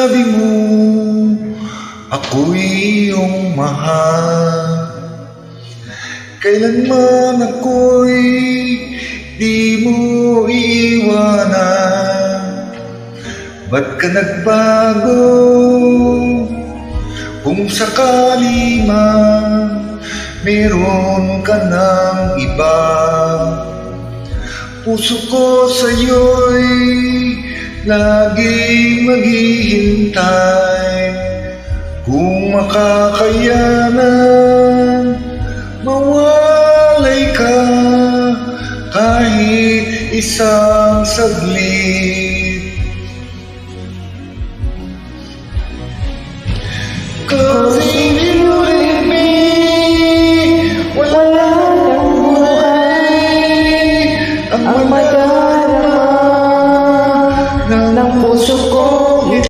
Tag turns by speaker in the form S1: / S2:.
S1: sinabi mo ako'y iyong mahal. Kailanman ako'y di mo iiwanan. Ba't ka nagbago? Kung sakali man meron ka ng iba, puso ko sa'yo'y laging maghihintay. Kung makakayanan, mawalay ka kahit isang saglit.